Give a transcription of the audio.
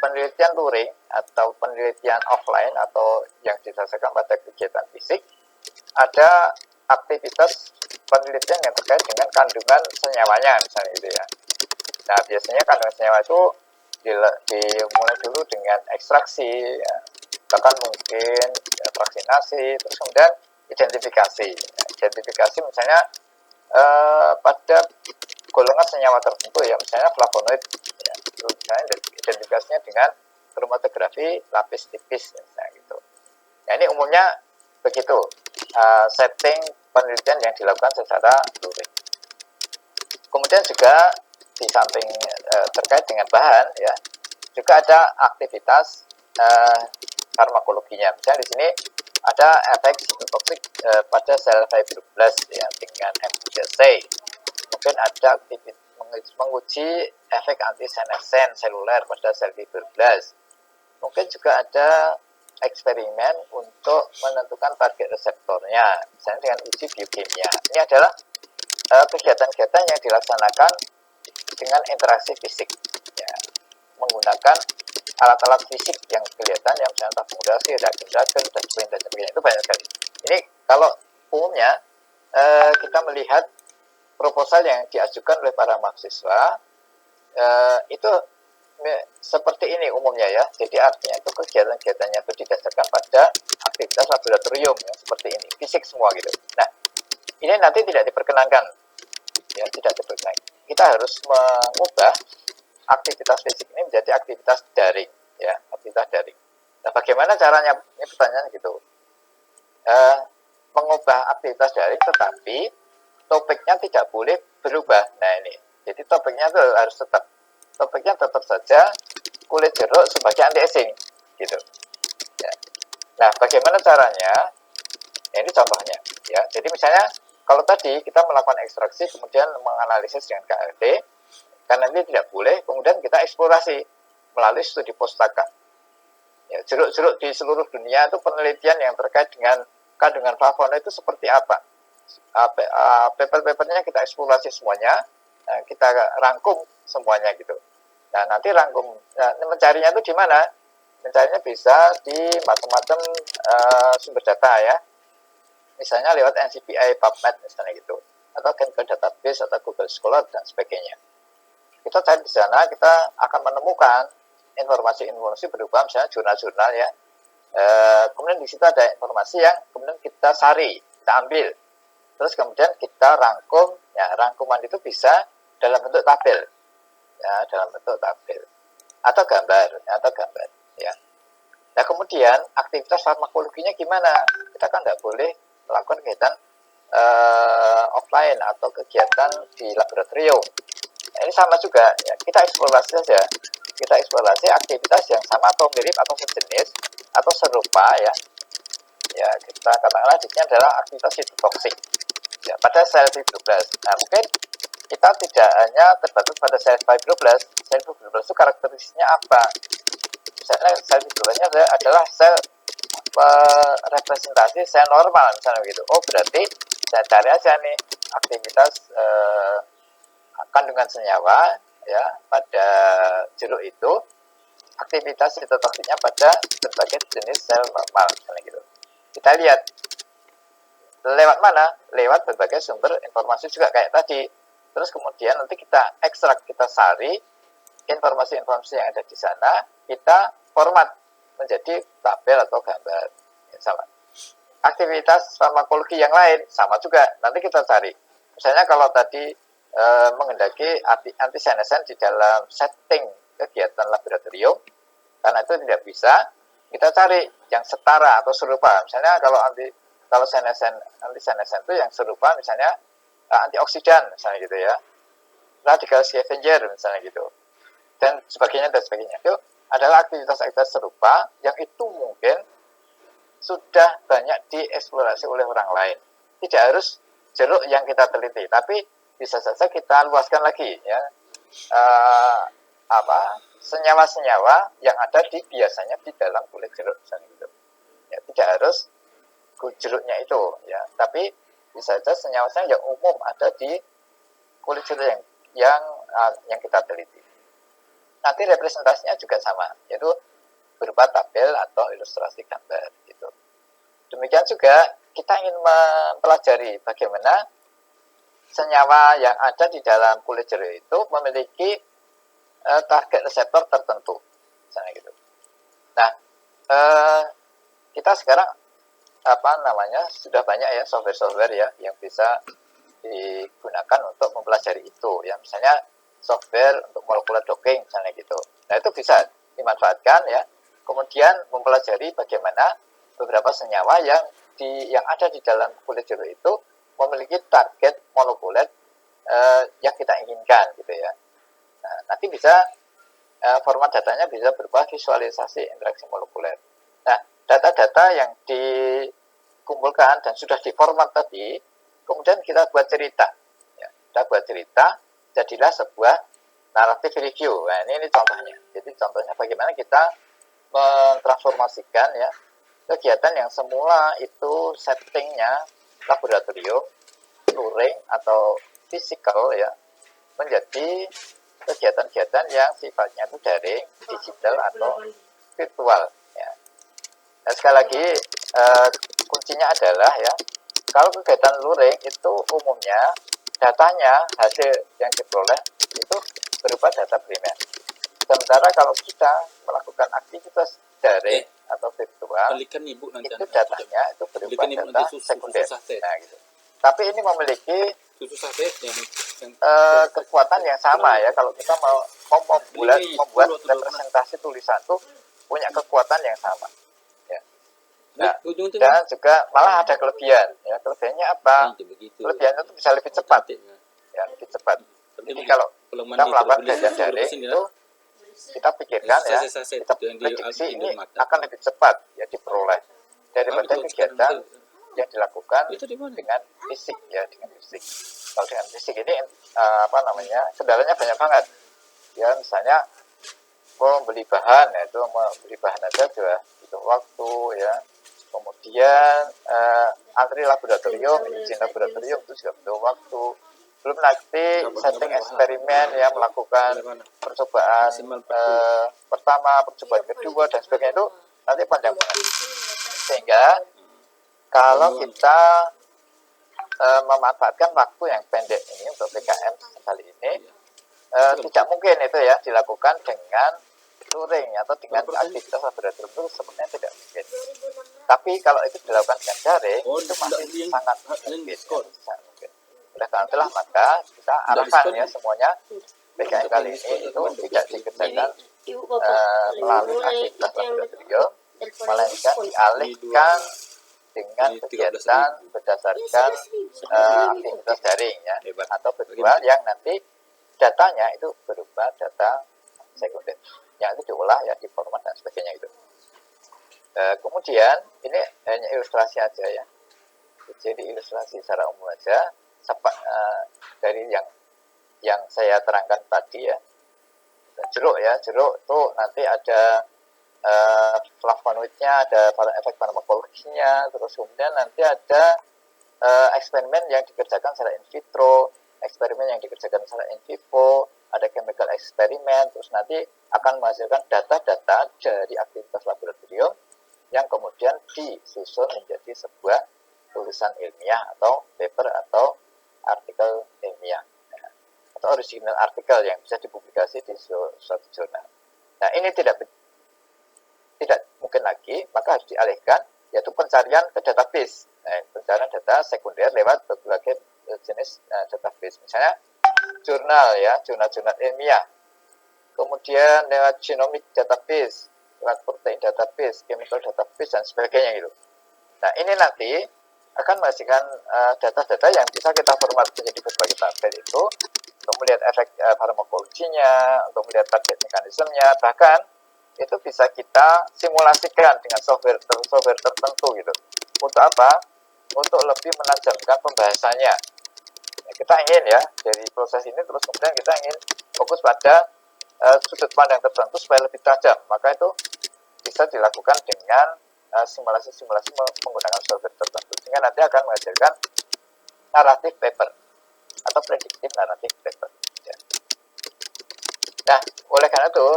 penelitian luring atau penelitian offline atau yang didasarkan pada kegiatan fisik, ada aktivitas penelitian yang terkait dengan kandungan senyawanya misalnya gitu ya. Nah, biasanya kandungan senyawa itu dimulai dulu dengan ekstraksi, ya, bahkan mungkin ya, vaksinasi, terus kemudian identifikasi. Nah, identifikasi misalnya pada golongan senyawa tertentu ya, misalnya flavonoid, ya, misalnya identifikasinya dengan kromatografi lapis tipis, misalnya gitu. Nah, ini umumnya begitu setting penelitian yang dilakukan secara luring. Kemudian juga di samping terkait dengan bahan ya, juga ada aktivitas farmakologinya. Misalnya di sini ada efek sitotoksik pada sel fibroblast ya dengan MUC. Mungkin ada aktivitas menguji efek antisenesen seluler pada sel fibroblast. Mungkin juga ada eksperimen untuk menentukan target reseptornya, misalnya dengan uji biokimia. Ini adalah kegiatan-kegiatan yang dilaksanakan dengan interaksi fisik, ya, menggunakan alat-alat fisik yang kelihatan, yang misalnya akomodasi, reagen-reagen, dan sebagainya, itu banyak sekali. Ini kalau umumnya kita melihat proposal yang diajukan oleh para mahasiswa, itu seperti ini umumnya ya. Jadi artinya itu kegiatan-kegiatannya itu didasarkan pada aktivitas laboratorium yang seperti ini, fisik semua gitu. Nah, ini nanti tidak diperkenankan, ya, tidak diperkenankan. Kita harus mengubah aktivitas fisik ini menjadi aktivitas daring, ya, aktivitas daring. Nah, bagaimana caranya? Ini pertanyaan gitu. Mengubah aktivitas daring, tetapi topiknya tidak boleh berubah. Nah ini, jadi topiknya itu harus tetap. Topiknya tetap saja kulit jeruk sebagai anti aging, gitu. Ya. Nah, bagaimana caranya? Ya, ini contohnya, ya. Jadi misalnya kalau tadi kita melakukan ekstraksi, kemudian menganalisis dengan KLD, karena ini tidak boleh, kemudian kita eksplorasi melalui studi postaka. Ya, jeruk-jeruk di seluruh dunia itu penelitian yang terkait dengan kandungan flavonoid itu seperti apa? Paper-papernya kita eksplorasi semuanya, kita rangkum semuanya gitu. Nah, nanti mencarinya itu di mana? Mencarinya bisa di macam-macam sumber data ya. Misalnya lewat NCBI, PubMed misalnya gitu, atau chemical database atau Google Scholar dan sebagainya. Kita cari di sana, kita akan menemukan informasi-informasi berupa misalnya jurnal-jurnal ya. Kemudian di situ ada informasi yang kemudian kita sari, kita ambil, terus kemudian kita rangkum. Ya, rangkuman itu bisa dalam bentuk tabel, ya, dalam bentuk tabel atau gambar, ya. Nah, kemudian aktivitas farmakologinya gimana? Kita kan nggak boleh melakukan kegiatan offline atau kegiatan di laboratorium. Nah, ini sama juga, ya, kita eksplorasi saja. Kita eksplorasi aktivitas yang sama atau mirip atau sejenis atau serupa ya. Ya, kita katakanlah di sini adalah aktivitas sitotoksik. Ya, pada sel fibroblast. Nah, mungkin kita tidak hanya terbatas pada sel fibroblast. Sel fibroblast itu karakteristiknya apa? Misalnya sel fibroblastnya adalah sel representasi sel normal misalnya gitu. Oh, berarti saya cari aja nih aktivitas kandungan senyawa ya pada jeruk itu, aktivitas sitotoksiknya pada berbagai jenis sel normal misalnya gitu. Kita lihat lewat mana? Lewat berbagai sumber informasi juga kayak tadi. Terus kemudian nanti kita ekstrak, kita sari informasi-informasi yang ada di sana, kita format menjadi tabel atau gambar. Ya, sama. Aktivitas farmakologi yang lain sama juga. Nanti kita cari. Misalnya kalau tadi menghendaki antisenesen di dalam setting kegiatan laboratorium, karena itu tidak bisa, kita cari yang setara atau serupa. Misalnya kalau antisenesen itu yang serupa, misalnya antioksidan misalnya gitu ya, radikal scavenger misalnya gitu, dan sebagainya. Itu adalah aktivitas-aktivitas serupa yang itu mungkin sudah banyak dieksplorasi oleh orang lain. Tidak harus jeruk yang kita teliti, tapi bisa saja kita luaskan lagi ya, senyawa-senyawa yang ada biasanya di dalam kulit jeruk misalnya gitu. Ya, tidak harus jeruknya itu ya, tapi bisa saja senyawa-senyawa yang umum ada di kulit jeruk yang kita teliti. nanti representasinya juga sama, yaitu berupa tabel atau ilustrasi gambar gitu. Demikian juga kita ingin mempelajari bagaimana senyawa yang ada di dalam kulit jeruk itu memiliki target reseptor tertentu, misalnya gitu. Nah, kita sekarang sudah banyak ya software ya yang bisa digunakan untuk mempelajari itu. Ya, misalnya software untuk molecular docking misalnya gitu. Nah, itu bisa dimanfaatkan ya. Kemudian mempelajari bagaimana beberapa senyawa yang ada di dalam kulit jeruk itu memiliki target molekuler yang kita inginkan gitu ya. Nah, nanti bisa format datanya bisa berupa visualisasi interaksi molekuler. Nah, data-data yang dikumpulkan dan sudah diformat tadi, kemudian kita buat cerita. Ya, kita buat cerita, jadilah sebuah narrative review. Nah, ini contohnya. Jadi contohnya bagaimana kita mentransformasikan ya kegiatan yang semula itu settingnya laboratorium, luring atau physical ya, menjadi kegiatan-kegiatan yang sifatnya itu daring, digital atau virtual ya. Nah, sekali lagi kuncinya adalah ya, kalau kegiatan luring itu umumnya datanya, hasil yang diperoleh itu berupa data primer. Sementara kalau kita melakukan aktivitas daring atau virtual, itu datanya itu berupa data sekunder. Nah, gitu. Tapi ini memiliki kekuatan yang sama ya. Kalau kita mau membuat representasi tulisan itu punya kekuatan yang sama. Ya. Nah, dan juga malah ada kelebihan. Ya, kelebihannya apa? Kelebihannya itu bisa lebih cepat. Ya, lebih cepat. Jadi kalau kita melakukan kajian daring itu kita pikirkan ya, kita prediksi ini akan lebih cepat ya diperoleh daripada kegiatan yang dilakukan dengan fisik ya, dengan fisik. Kalau dengan fisik ini kendalanya banyak banget ya, misalnya membeli bahan ya, itu membeli bahan aja sudah butuh waktu ya, kemudian antri laboratorium, izin laboratorium itu juga butuh waktu, belum nanti setting eksperimen ya, melakukan percobaan pertama, percobaan kedua dan sebagainya, itu nanti panjang banget. Sehingga kalau kita memanfaatkan waktu yang pendek ini untuk PKM kali ini, tidak mungkin itu ya dilakukan dengan luring atau dengan aktivitas laboratorium, itu sebenarnya tidak mungkin. Tapi kalau itu dilakukan dengan daring, itu masih sangat mungkin. Oleh karena itulah maka kita arahkan ya semuanya PKM kali ini itu tidak dikerjakan melalui aktivitas laboratorium, melainkan dialihkan dengan kegiatan berdasarkan aktivitas daring ya, atau virtual yang nanti datanya itu berupa data sekunder yang itu diolah ya, di format dan sebagainya itu. Kemudian ini hanya ilustrasi aja ya, jadi ilustrasi secara umum aja dari yang saya terangkan tadi ya. Jeruk itu nanti ada flavonoidnya, ada efek farmakologinya, terus kemudian nanti ada eksperimen yang dikerjakan secara in vitro, eksperimen yang dikerjakan secara in vivo, ada chemical eksperimen, terus nanti akan menghasilkan data-data dari aktivitas laboratorium yang kemudian disusun menjadi sebuah tulisan ilmiah atau paper atau artikel ilmiah atau original artikel yang bisa dipublikasi di suatu jurnal. Nah, ini tidak mungkin lagi, maka harus dialihkan, yaitu pencarian ke database. Nah, pencarian data sekunder lewat berbagai jenis database, misalnya jurnal ilmiah, kemudian lewat genomic database, lewat protein database, chemical database dan sebagainya gitu. Nah, ini nanti akan menghasilkan data-data yang bisa kita format menjadi berbagai tabel itu untuk melihat efek farmakologinya, untuk melihat target mekanismenya, bahkan itu bisa kita simulasikan dengan software tertentu gitu. Untuk apa? Untuk lebih menajamkan pembahasannya. Nah, kita ingin ya dari proses ini terus kemudian kita ingin fokus pada sudut pandang tertentu supaya lebih tajam. Maka itu bisa dilakukan dengan simulasi-simulasi menggunakan software tertentu, sehingga nanti akan menghasilkan naratif paper atau predictive narrative paper ya. Nah, oleh karena itu